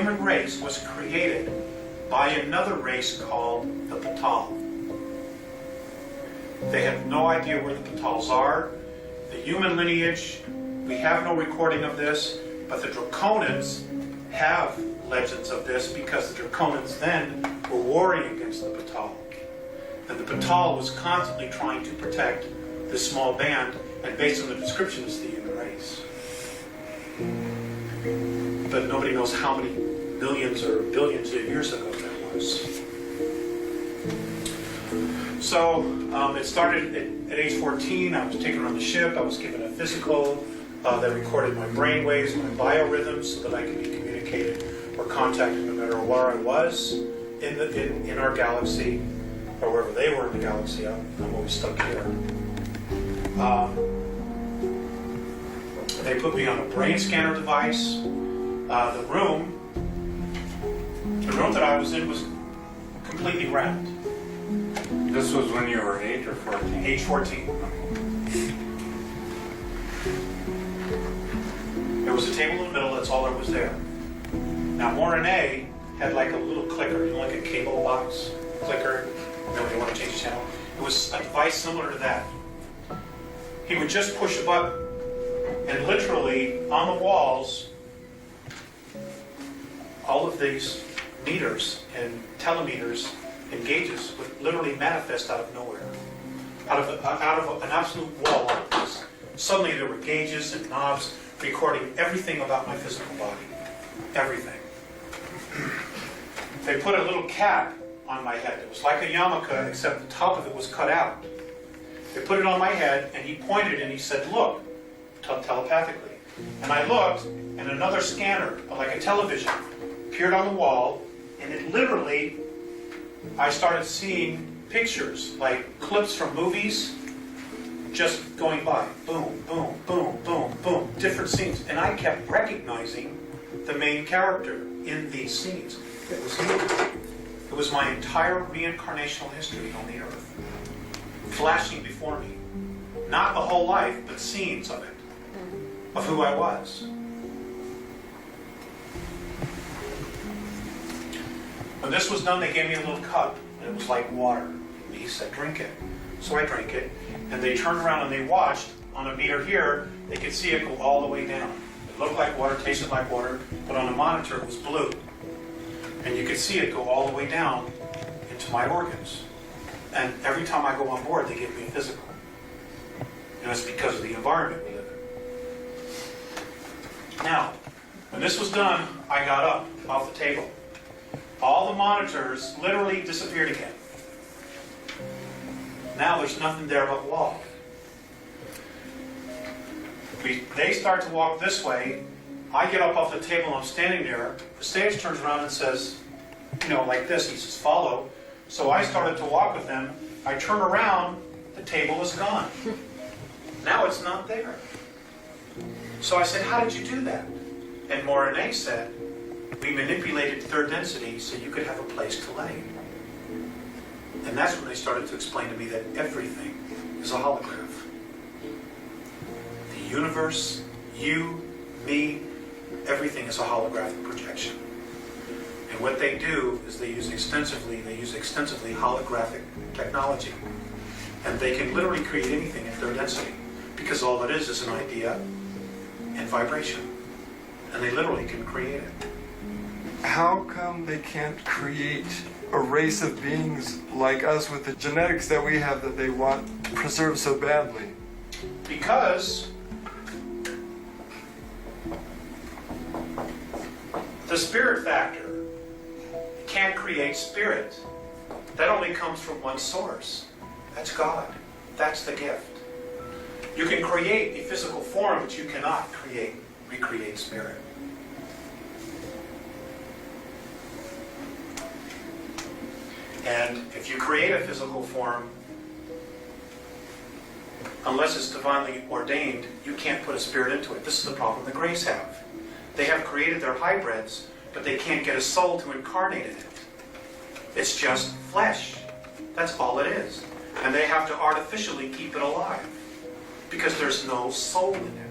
human race was created by another race called the Patal. They have no idea where the Patals are. The human lineage, we have no recording of this, but the Draconans have legends of this because the Draconans then were warring against the Patal. And the Patal was constantly trying to protect this small band, and based on the description, it's the human race. But nobody knows how many millions or billions of years ago that was. So it started at age 14. I was taken on the ship. I was given a physical that recorded my brain waves, my biorhythms, so that I could be communicated or contacted no matter where I was in our galaxy, or wherever they were in the galaxy. I'm always stuck here. They put me on a brain scanner device. The room that I was in was completely round. This was when you were 8 or 14? Age 14. There was a table in the middle, that's all that was there. Now, Morane had like a little clicker, you know, like a cable box clicker. You know, when you want to change the channel. It was a device similar to that. He would just push a button, and literally on the walls, all of these meters and telemeters and gauges would literally manifest out of nowhere, out of an absolute wall like this. Suddenly there were gauges and knobs recording everything about my physical body, everything. They put a little cap on my head. It was like a yarmulke, except the top of it was cut out. They put it on my head, and he pointed and he said, "Look," telepathically. And I looked, and another scanner, like a television, appeared on the wall, and it literally, I started seeing pictures, like clips from movies, just going by. Boom, boom, boom, boom, boom, different scenes. And I kept recognizing the main character in these scenes. It was me. It was my entire reincarnational history on the earth, flashing before me. Not the whole life, but scenes of it, of who I was. When this was done, they gave me a little cup, and it was like water. And he said, "Drink it." So I drank it, and they turned around and they watched. On a meter here, they could see it go all the way down. It looked like water, tasted like water, but on a monitor it was blue. And you could see it go all the way down into my organs. And every time I go on board, they give me a physical. And it's because of the environment we live in. Now, when this was done, I got up off the table. All the monitors literally disappeared again. Now there's nothing there but wall. They start to walk this way. I get up off the table, I'm standing there. The stage turns around and says, you know, like this, he says, "Follow." So I started to walk with them. I turn around, the table is gone. Now it's not there. So I said, "How did you do that?" And Morane said, "We manipulated third density so you could have a place to lay." And that's when they started to explain to me that everything is a holograph. The universe, you, me, everything is a holographic projection. And what they do is they use extensively holographic technology. And they can literally create anything in third density, because all it is an idea and vibration. And they literally can create it. How come they can't create a race of beings like us with the genetics that we have that they want to preserve so badly? Because the spirit factor can't create spirit. That only comes from one source. That's God. That's the gift. You can create a physical form, but you cannot recreate spirit. And if you create a physical form, unless it's divinely ordained, you can't put a spirit into it. This is the problem the Greys have. They have created their hybrids, but they can't get a soul to incarnate in it. It's just flesh. That's all it is. And they have to artificially keep it alive, because there's no soul in it.